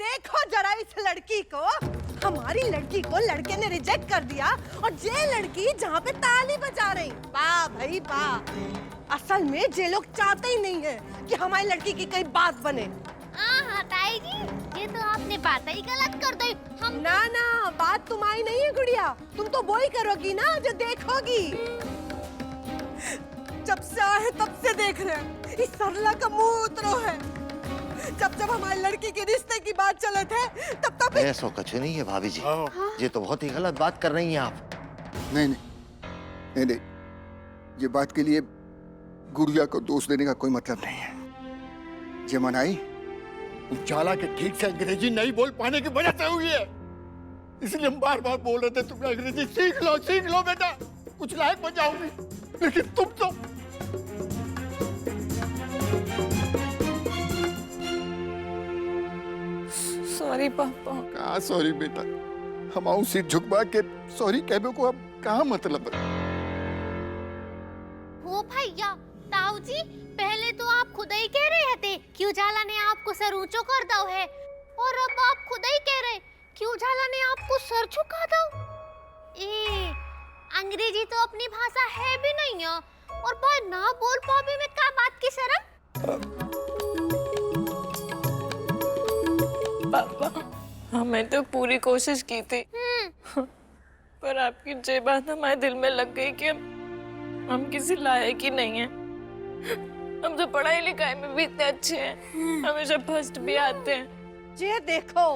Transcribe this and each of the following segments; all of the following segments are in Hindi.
देखो जरा इस लड़की को। हमारी लड़की को लड़के ने रिजेक्ट कर दिया और ये लड़की जहाँ पे ताली बजा रही। वाह भाई वाह। असल में ये लोग चाहते ही नहीं है कि हमारी लड़की की कोई बात बने। हाँ ताई जी, ये तो आपने बात ही गलत कर दी। हम ना बात तुम्हारी नहीं है गुड़िया, तुम तो वो ही करोगी ना जो देखोगी। जब से आए तब से देख रहे हैं इस सरला का मुंह उतरो है। जब हमारी लड़की के रिश्ते की बात चले थे तब ऐसा कुछ नहीं है भाभी जी। ये तो बहुत ही गलत बात कर रही हैं आप। नहीं, ये बात के लिए गुड़िया को दोष देने का कोई मतलब नहीं है। ये मनाई उजाला के ठीक से अंग्रेजी नहीं बोल पाने की वजह से हुई है, इसलिए हम बार बार बोल रहे थे तुम अंग्रेजी सीख लो बेटा, कुछ लायक बन जाओगी। लेकिन तुम तो सॉरी पापा। कहाँ सॉरी बेटा, हम सिर झुकवा के सॉरी कहने को अब कहाँ मतलब है। हो भैया, ताऊ जी पहले तो आप खुद ही कह रहे थे कि उजाला ने आपको सर ऊंचो कर दो है, और अब आप खुद ही कह रहे कि उजाला ने आपको सर झुका दो। अंग्रेजी तो अपनी भाषा है भी नहीं है, और भाई ना बोल पावे में क्या बात की शर्म। पापा हमें तो पूरी कोशिश की थी, पर आपकी ये बात हमारे दिल में लग गई कि हम किसी लायक ही नहीं हैं। हम तो पढ़ाई लिखाई में भी इतने अच्छे हैं, हमेशा फर्स्ट भी आते हैं। ये देखो,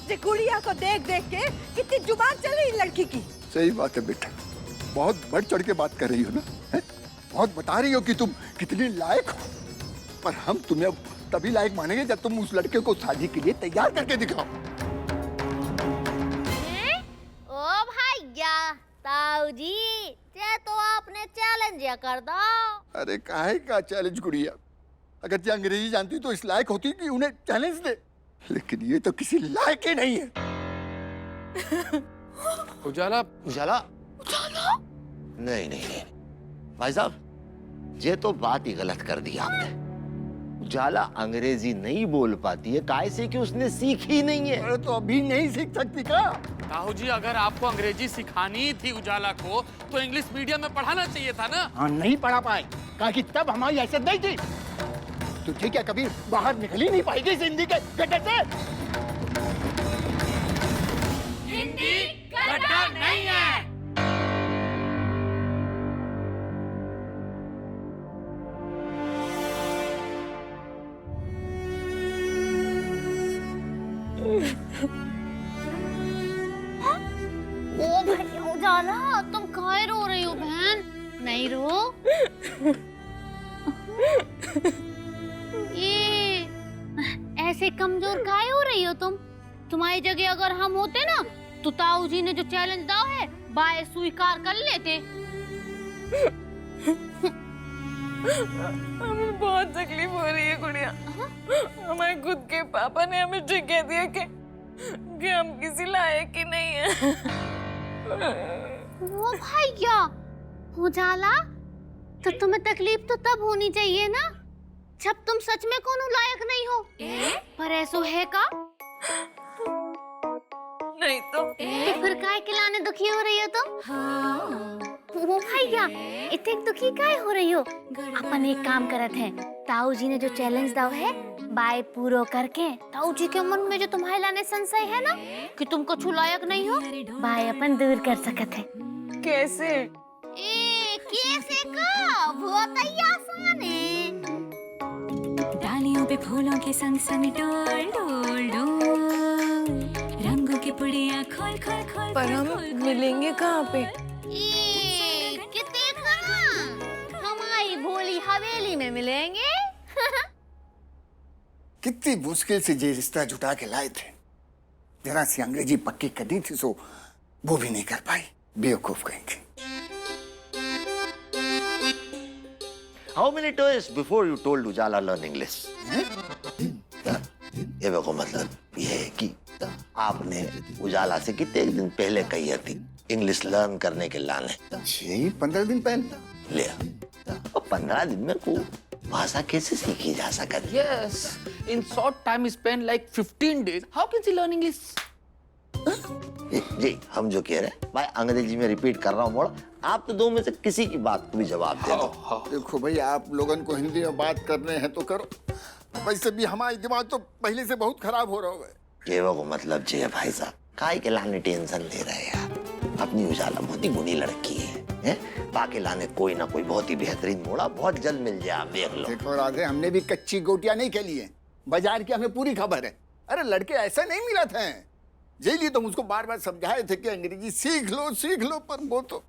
ये गुड़िया को देख देख के कितनी जुबान चल रही लड़की की। सही बात है बेटा, बहुत बढ़ चढ़ के बात कर रही हो ना, है? बहुत बता रही हो कि तुम कितनी लायक हो, पर हम तुम्हें अब तभी लायक मानेंगे जब तुम उस लड़के को शादी के लिए तैयार करके दिखाओ। ओ भैया, ताऊ जी ये तो आपने चैलेंज कर दो। अरे काहे का चैलेंज गुड़िया, अगर ये अंग्रेजी जानती तो इस लायक होती कि उन्हें चैलेंज दे, लेकिन ये तो किसी लायक ही नहीं है। उजाला नहीं भाई साहब, ये तो बात ही गलत कर दी आपने। उजाला अंग्रेजी नहीं बोल पाती है, काहे से कि उसने सीखी नहीं है। अरे तो अभी नहीं सीख सकती क्या? ताऊ जी अगर आपको अंग्रेजी सिखानी थी उजाला को तो इंग्लिश मीडियम में पढ़ाना चाहिए था ना। हाँ नहीं पढ़ा पाए, कहा कि तब हमारी हैसियत नहीं थी। तो ठीक है, कभी बाहर निकल ही नहीं पाएगी हिंदी के गड्ढे से। हिंदी गड्ढा नहीं है। ओ भैया उजाला, तुम काहे रो रही हो बहन? नहीं रो। ये ऐसे कमजोर काहे हो रही हो तुम? तुम्हारी जगह अगर हम होते ना तो ताऊ जी ने जो चैलेंज दिया है बाय स्वीकार कर लेते। हमें बहुत तकलीफ हो रही है गुड़िया। हमारे खुद के पापा ने हमें ये कह दिया कि हम किसी लायक ही नहीं है। ओ भैया उजाला, तो तुम्हें तकलीफ तो तब होनी चाहिए ना जब तुम सच में कोनो लायक नहीं हो। पर ऐसो है का? नहीं तो फिर काहे खिलाने दुखी हो रही हो तुम? ओ भैया इतने दुखी काहे हो रही हो? अपन एक काम करत है, ताऊ जी ने जो चैलेंज दाव है बाय पूरो करके ताऊ जी के मन में जो तुम्हारे लाने संशय है ना कि तुम कुछ लायक नहीं हो, बाय अपन दूर कर सकत है। कैसे? कैसे का? बहुत ही आसान है। डालियों पे फूलों के संग संग डोल डोल डोल, रंगों की पुड़िया खोल खोल खोल। पर हम मिलेंगे कहाँ पे? कितने कहाँ? हमारी भोली हवेली में मिलेंगे। कितनी मुश्किल से ये रिश्ता जुटा के लाए थे, जरा सी अंग्रेजी पक्की करनी थी सो वो भी नहीं कर पाई, बेवकूफ कहेंगे। How many times before you told Ujala learn English? ये देखो मतलब ये है कि आपने उजाला से कितने दिन पहले कही थी इंग्लिश लर्न करने के लाने। 15 दिन पहले ले और 15 दिन में को भाषा कैसे सीखी जा सकती? Yes, in short time span like 15 days, how can she learn English? जी हम जो कह रहे हैं भाई अंग्रेजी में रिपीट कर रहा हूँ मोड़ा, आप तो दो में से किसी की बात को भी जवाब दे दो। देखो भाई, आप लोगन को हिंदी में बात करने हैं तो करो, वैसे भी हमारा दिमाग तो पहले से बहुत खराब हो रहा है। ये वो मतलब जी है भाई साहब, काहे के लाने टेंशन ले रहे हैं आप? अपनी उजाला बहुत ही गुणी लड़की है? बाकी लाने कोई ना कोई बहुत ही बेहतरीन मोड़ा बहुत जल्द मिल जाए, आप देख लो। देखो राधे, हमने भी कच्ची गोटियां नहीं खेली है, बाजार की हमें पूरी खबर है। अरे लड़के ऐसा नहीं मिला थे, यही तो मुझको बार बार समझाए थे कि अंग्रेजी सीख लो, पर वो तो।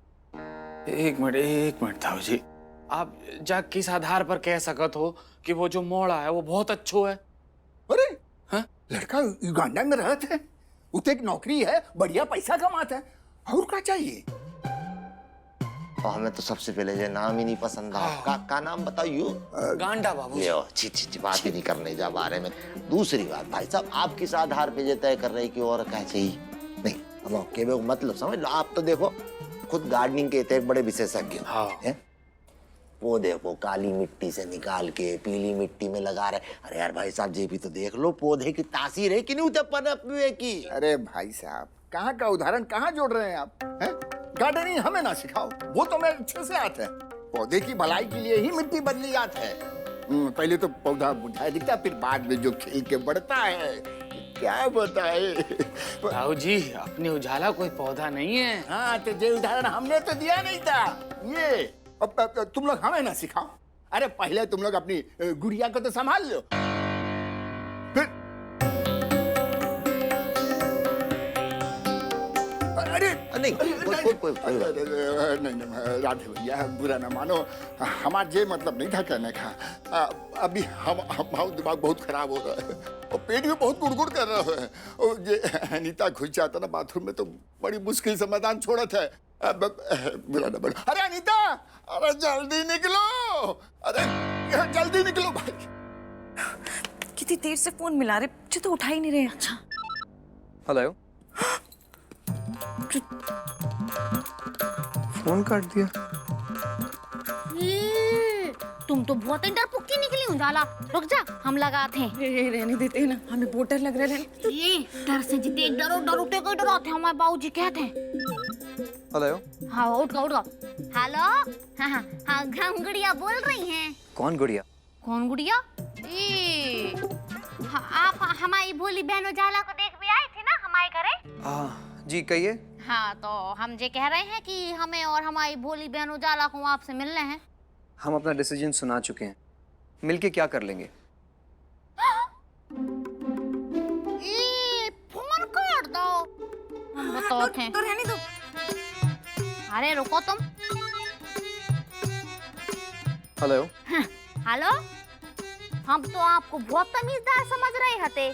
एक मिनट ताऊ जी, आप जा किस आधार पर कह सकत हो कि वो जो मोड़ा है वो बहुत अच्छो है? अरे हाँ? लड़का युगांडा में रहता है, उसे एक नौकरी है, बढ़िया पैसा कमाता है, और क्या चाहिए? और हमें तो सबसे पहले ये नाम ही नहीं पसंद है। का नाम बताइयो? गांडा बाबू। छी बात ही नहीं करने जा बारे में। दूसरी बात भाई साहब, आप किस आधार पे ये तय कर रहे कि और क्या चाहिए? नहीं, हम के मतलब समझ लो, आप तो देखो खुद गार्डनिंग के इतने बड़े विशेषज्ञ हैं। वो देखो काली मिट्टी से निकाल के पीली मिट्टी में लगा रहे। अरे यार भाई साहब, ये भी तो देख लो पौधे की तासीर है कि नहीं उतने पनपने की। अरे भाई साहब, कहाँ का उदाहरण कहाँ जोड़ रहे हैं आप? गार्डनिंग हमें ना सिखाओ, वो तो मैं अच्छे से आता है। पौधे की भलाई के लिए ही मिट्टी बदली जाती है। पहले तो पौधा मुरझाया दिखता, फिर बाद में जो खिल के बढ़ता है, क्या बताए। ताऊ जी, अपनी उजाला कोई पौधा नहीं है। हाँ, तो ये उदाहरण हमने तो दिया नहीं था। ये अब तुम लोग हमें ना सिखाओ। अरे पहले तुम लोग अपनी गुड़िया को तो संभाल लो, फिर नहीं राधे भैया, बुरा ना मानो, हमारा ये मतलब नहीं था कहने का। अभी हमारा दिमाग बहुत खराब हो रहा है और पेट भी बहुत गुड़गुड़ कर रहा है। और ये अनीता घुस जाता ना बाथरूम में तो बड़ी मुश्किल से मैदान छोड़ा था। बुरा ना मानो। अरे अनीता, अरे जल्दी निकलो, अरे जल्दी निकलो भाई। कितनी देर से फोन मिला रहे, मुझे तो उठा ही नहीं रहे। अच्छा हेलो, फोन काट दिया। तुम तो बहुत ही डरपोकी निकली उजाला। रुक जा, हम लगाते हैं। रहने देते हैं ना, हमें बहुत डर लग रहा है। ये डर से जितने डरो डराते हैं, हमारे बाबूजी कहते हैं। हेलो। हाँ उठ गो। हेलो, हाँ हम गुड़िया बोल रही हैं। कौन गुड़िया? कौन गुड़िया? आप हमारी भोली बहन उजाला को देख भी आए थे ना हमारे घरे? जी कहिए। हाँ, तो हम ये कह रहे हैं कि हमें और हमारी भोली बहन उजाला को आपसे मिलने हैं। हम अपना डिसीजन सुना चुके हैं, मिलके क्या कर लेंगे? फोन काट दो। हम बताते हैं। तो रहने दो। अरे रुको तुम। हेलो। हेलो, हम तो आपको बहुत तमीजदार समझ रहे थे,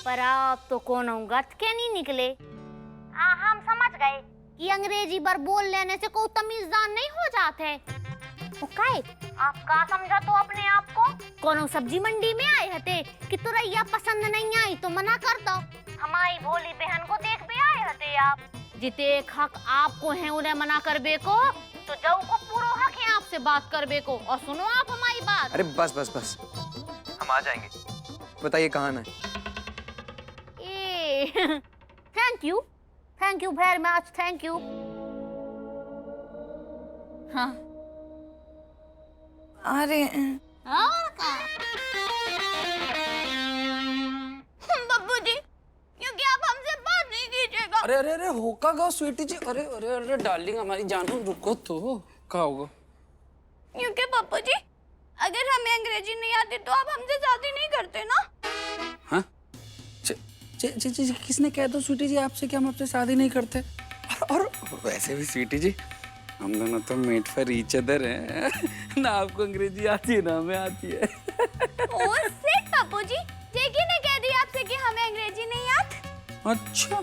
पर आप तो कोनो गत के नहीं निकले। हम समझ गए कि अंग्रेजी पर बोल लेने से कोई तमीजदार नहीं हो जाते। ओके, आप का समझा तो अपने आप को? कोनो सब्जी मंडी में आए थे कि तुरैया पसंद नहीं आई तो मना कर दो। हमारी भोली बहन को देख भी आए थे आप। जिते एक हक आपको है उन्हें मना करबे को, तो जाओ को पूरा हक है आपसे बात करबे को। और सुनो आप हमारी बात। अरे बस, हम आ जाएंगे। बताइए कहाँ ना? Thank you very much, thank you. हाँ, अरे बब्बू जी, क्योंकि आप हमसे बात नहीं कीजिएगा। अरे होका गो स्वीटी जी। अरे डार्लिंग, हमारी जानू रुको तो, क्या होगा? क्योंकि बब्बू जी, अगर हमें अंग्रेजी नहीं आती तो आप हमसे शादी नहीं करते ना? हाँ? किसने कह दो स्वीटी जी आपसे कि हम आपसे शादी नहीं करते? और वैसे भी स्वीटी जी, हम दोनों तो मेट फॉर ईच अदर हैं। ना आपको अंग्रेजी आती है ना हमें आती है। ओह सिट पप्पू जी, जेकी ने कह दिया आपसे कि हमें अंग्रेजी नहीं आती। अच्छा,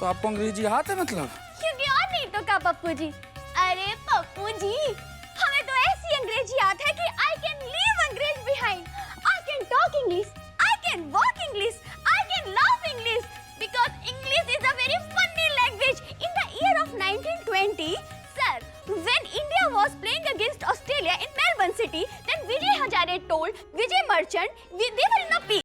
तो आपको अंग्रेजी आती है मतलब? क्योंकि और नहीं तो क्या पप्पू जी? अरे पप्पू जी, हमें तो ऐसी अंग्रेजी आती है कि I can leave English behind. I can talk English. I can walk English. I can laugh English. Because English is a very funny language. In the year of 1920, sir, when India was playing against Australia in Melbourne City, then Vijay Hazare told Vijay Merchant, they will not be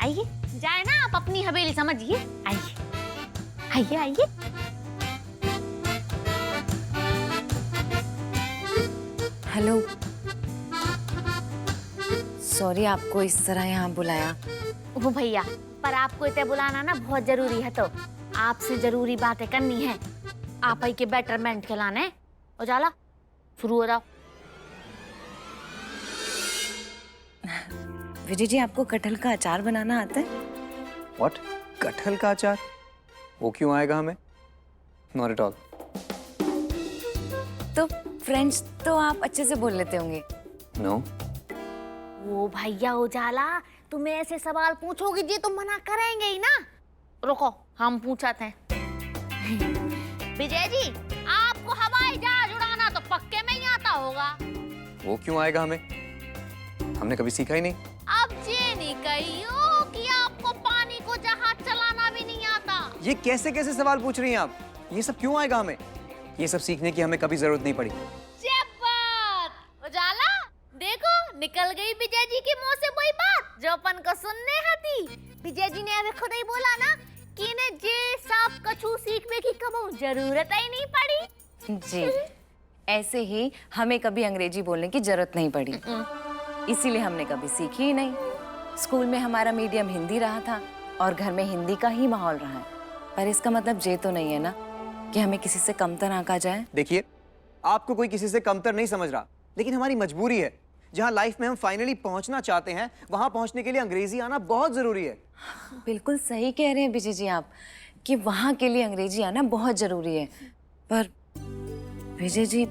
आइए, जाए ना आप अपनी हवेली समझिए। आइए आइए आइए। हेलो, सॉरी आपको इस तरह यहाँ बुलाया। वो भैया, पर आपको इतना बुलाना ना बहुत जरूरी है, तो आपसे जरूरी बातें करनी है। आप ही के बेटरमेंट के लाने। उजाला शुरू हो जाओ। विजय जी, आपको कटहल का अचार बनाना आता है? व्हाट? कटहल का अचार? वो क्यों आएगा हमें? Not at all. तो फ्रेंच तो आप अच्छे से बोल लेते होंगे। नो। वो भैया उजाला, तुम्हें ऐसे सवाल पूछोगी जी तो मना करेंगे ही ना। रुको, हम पूछते हैं। विजय जी, आपको हवाई जहाज उड़ाना तो पक्के में ही आता होगा। वो क्यों आएगा हमें? हमने कभी सीखा ही नहीं। अब ये नहीं कहियो कि आपको पानी को जहाज चलाना भी नहीं आता। ये कैसे कैसे सवाल पूछ रही हैं आप? ये सब क्यों आएगा हमें? ये सब सीखने की हमें कभी जरूरत नहीं पड़ी। बात उजाला, देखो निकल गई विजय जी के मुंह से वही बात जो अपन को सुनने हती। विजय जी ने अभी खुद ही बोला ना कि इन्हें जे सब कछु सीखने की कबू जरूरत ही नहीं पड़ी। जी, ऐसे ही हमें कभी अंग्रेजी बोलने की जरूरत नहीं पड़ी, इसीलिए हमने कभी सीखी ही नहीं। स्कूल में हमारा मीडियम हिंदी रहा था और घर में हिंदी का ही माहौल रहा है, पर इसका मतलब ये तो नहीं है ना कि हमें किसी से कमतर आंका जाए। देखिए, आपको कोई किसी से कमतर नहीं समझ रहा, लेकिन हमारी मजबूरी है। जहाँ लाइफ में हम फाइनली पहुँचना चाहते हैं, वहाँ पहुँचने के लिए अंग्रेजी आना बहुत जरूरी है। बिल्कुल सही कह रहे हैं विजय जी आप कि वहाँ के लिए अंग्रेजी आना बहुत जरूरी है, पर विजय जी,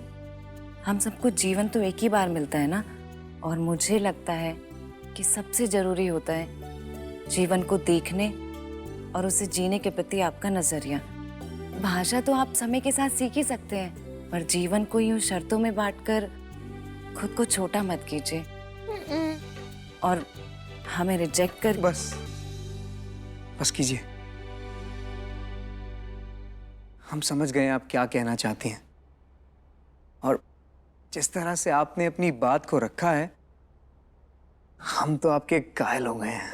हम सबको जीवन तो एक ही बार मिलता है ना, और मुझे लगता है कि सबसे जरूरी होता है जीवन को देखने और उसे जीने के प्रति आपका नजरिया। भाषा तो आप समय के साथ सीख ही सकते हैं, पर जीवन को यूं शर्तों में बांटकर खुद को छोटा मत कीजिए और हमें रिजेक्ट कर। बस कीजिए। हम समझ गए आप क्या कहना चाहती हैं, और जिस तरह से आपने अपनी बात को रखा है, हम तो आपके कायल हो गए हैं।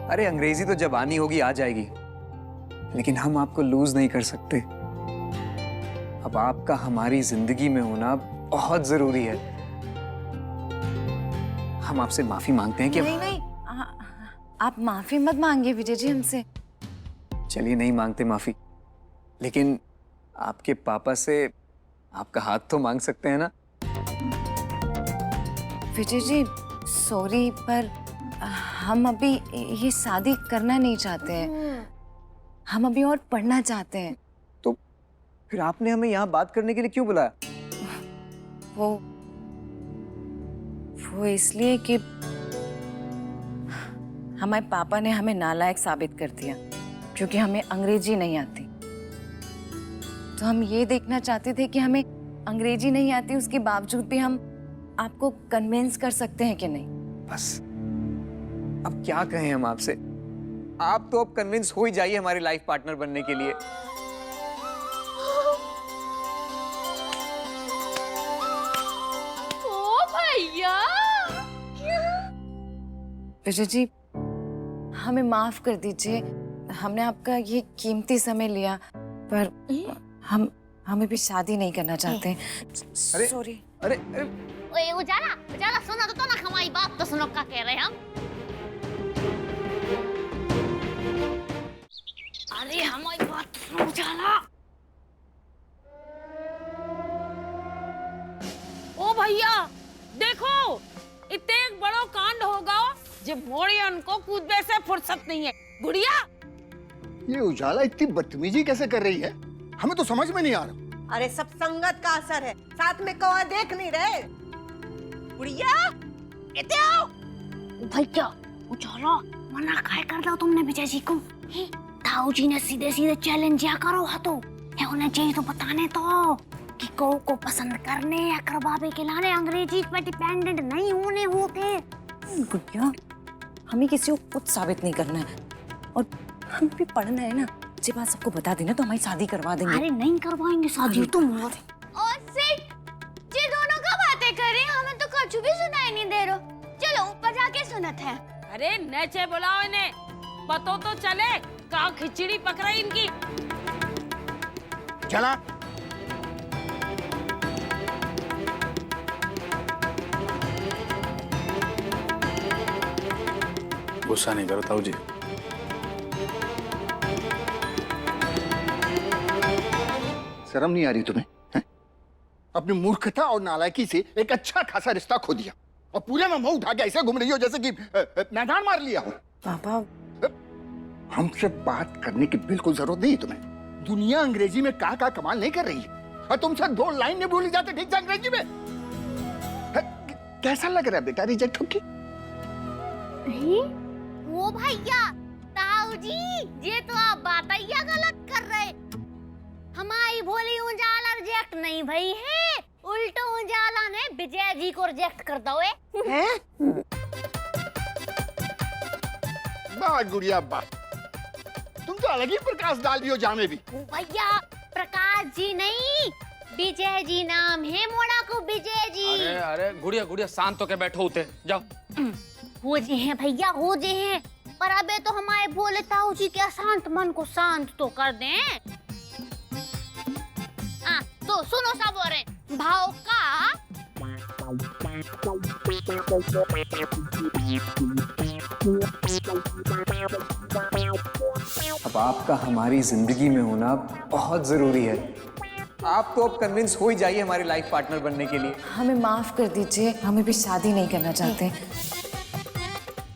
अरे अंग्रेजी तो जब आनी होगी आ जाएगी, लेकिन हम आपको लूज नहीं कर सकते। अब आपका हमारी जिंदगी में होना बहुत जरूरी है। हम आपसे माफी मांगते हैं कि नहीं, आप माफी मत मांगिए विजय जी हमसे। चलिए, नहीं मांगते माफी, लेकिन आपके पापा से आपका हाथ तो मांग सकते हैं ना। विजय जी सॉरी, पर हम अभी ये शादी करना नहीं चाहते हैं, हम अभी और पढ़ना चाहते हैं। तो फिर आपने हमें यहाँ बात करने के लिए क्यों बुलाया? वो इसलिए कि हमारे पापा ने हमें नालायक साबित कर दिया क्योंकि हमें अंग्रेजी नहीं आती। तो हम ये देखना चाहते थे कि हमें अंग्रेजी नहीं आती, उसके बावजूद भी हम आपको कन्विंस कर सकते हैं कि नहीं। बस अब क्या कहें हम आपसे? आप तो अब कन्विंस हो ही जाइए हमारे लाइफ पार्टनर बनने के लिए। ओ भैया, विजय जी हमें माफ कर दीजिए, हमने आपका ये कीमती समय लिया, पर हमें भी शादी नहीं करना चाहते। अरे, सॉरी। अरे ओए उजाला, उजाला सुना तो ना, हमारी बात तो सुनो, क्या कह रहे हैं हम। अरे हमारी बात तो सुनो उजाला। ओ भैया देखो, इतने एक बड़ो कांड होगा जब मोड़ियन को कूदने से फुर्सत नहीं है। गुड़िया, ये उजाला इतनी बदतमीजी कैसे कर रही है, हमें तो समझ में नहीं आ रहा। अरे सब संगत का असर है, साथ में कौआ देख नहीं रहे। बुढ़िया, इते आओ। भैया उजाला, मना काहे कर दो तुमने विजय जी को? ताऊ जी ने सीधे सीधे चैलेंज या करो हतो है, उन्हें चाहिए तो बताने तो कि को पसंद करने या करवावे के लाने अंग्रेजी पे डिपेंडेंट नहीं होने होते। गुड़िया, हमें किसी को कुछ साबित नहीं करना है और हम भी पढ़ना है ना। ये बात सबको बता देना तो हमारी शादी करवा देंगे। अरे नहीं करवाएंगे शादी तुम। और सिर्फ ये दोनों का बातें कर रहे हैं, हमें तो कुछ भी सुनाई नहीं दे रहा। चलो ऊपर जाके सुनत है। अरे नेचे बुलाओ इन्हें, पतो तो चले का खिचड़ी पकड़ा इनकी। चला गुस्सा नहीं करो ताऊ जी। शर्म नहीं आ रही तुम्हें हैं? अपनी मूर्खता और नालायकी से एक अच्छा खासा रिश्ता खो दिया और पूरे में मुंह उठा के ऐसे घूम रही हो जैसे कि मैदान मार लिया हो। पापा हमसे बात करने की बिल्कुल जरूरत नहीं है तुम्हें। दुनिया अंग्रेजी में का कमाल नहीं कर रही है और तुमसे 2 लाइन नहीं बोली जाते ठीक से अंग्रेजी में। कैसा लग रहा है बेटा रिजेक्ट होके? वो भैया ताऊ जी, ये तो आप बातैया गलत कर रहे। हमारी भोली उजाला रिजेक्ट नहीं भई है, उल्टो उजाला ने विजय जी को रिजेक्ट कर दो। हैं? वाह गुड़िया वाह, तुम तो अलग ही प्रकाश डाल रही हो जामे भी। भैया प्रकाश जी नहीं, विजय जी नाम है मोड़ा को, विजय जी। अरे अरे गुड़िया गुड़िया शांत होके बैठो उते जाओ। हो जे हैं भैया, हो जे हैं, पर अबे तो हमारे भोले ताऊ जी के अशांत मन को शांत तो कर दें। तो सुनो सब और भाव का अब आपका हमारी जिंदगी में होना बहुत जरूरी है। आप तो अब कन्विंस हो ही जाइए हमारे लाइफ पार्टनर बनने के लिए। हमें माफ कर दीजिए, हमें भी शादी नहीं करना चाहते।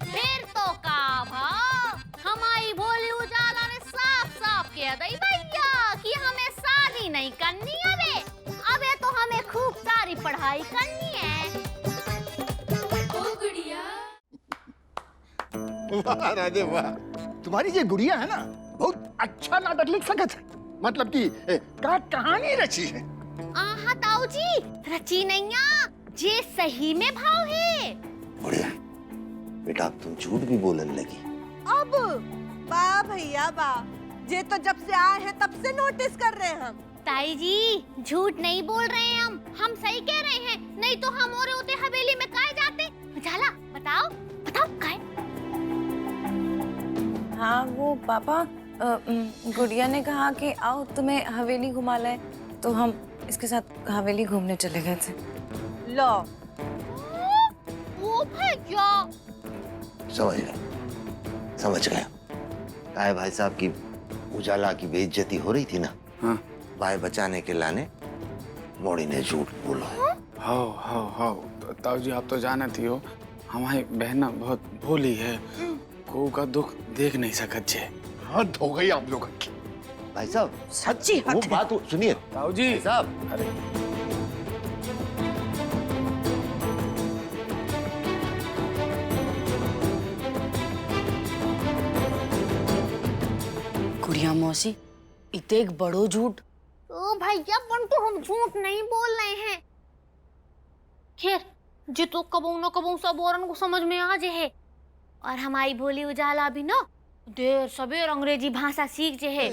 फिर तो का भाव हमारी भोली उजाला ने साफ साफ कह दी भैया कि हमें शादी नहीं करनी है। अबे तो हमें खूब सारी पढ़ाई करनी है। वाह राधे वाह, तुम्हारी ये गुड़िया है ना बहुत अच्छा नाटक लिख सकत है। मतलब कि का कहानी रची है। आहा ताऊ जी, रची नैया, जे सही में भाव है। बढ़िया बेटा, अब तुम झूठ भी बोलने लगी। अब वाह भैया वाह, ये तो जब से आए हैं तब से नोटिस कर रहे हैं हम। ताई जी झूठ नहीं बोल रहे हैं हम सही कह रहे हैं। नहीं तो हम और होते हवेली में काहे जाते। उजाला बताओ बताओ काहे। हाँ वो पापा, गुड़िया ने कहा कि आओ तुम्हें हवेली घुमा लाए, तो हम इसके साथ हवेली घूमने चले गए थे। लो वो भैया समझ गया। काय भाई साहब की उजाला की बेइज्जती हो रही थी ना, हाँ भाई बचाने के लाने मोड़ी ने झूठ बोला। हाउ ताऊ जी, आप तो जानती हो हमारी बहना बहुत भोली है, को का दुख देख नहीं सकत छे। हद हो गई आप लोगों की। भाई साहब सच्ची वो हद है। बात सुनिए ताऊ जी भाई साहब। अरे गुड़िया मौसी, इतने एक बड़ो झूठ। ओ भैया पंटू, हम झूठ नहीं बोल रहे हैं। खैर जे तो कबू न कबू सब औरन को समझ में आ जे है। और हमारी भोली उजाला भी ना देर सबेर अंग्रेजी भाषा सीख जे है।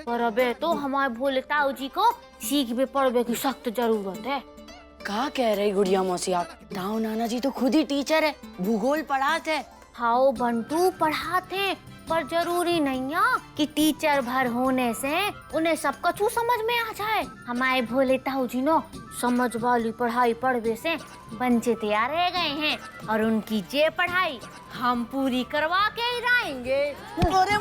पर अबे तो हमारे भोले ताऊ जी को सीख भी पढ़ने की सख्त जरूरत है। का कह रही गुड़िया मौसी आप? दाऊ नाना जी तो खुद ही टीचर है, भूगोल पढ़ाते हैं। हाओ बंटू पढ़ाते, पर जरूरी नहीं है कि टीचर भर होने से उन्हें सब कुछ समझ में आ जाए। हमारे भोले ताऊ जी नो समझ वाली पढ़ाई पढ़ने से बच्चे तैयार रह गए हैं, और उनकी जे पढ़ाई हम पूरी करवा के ही रहेंगे। अरे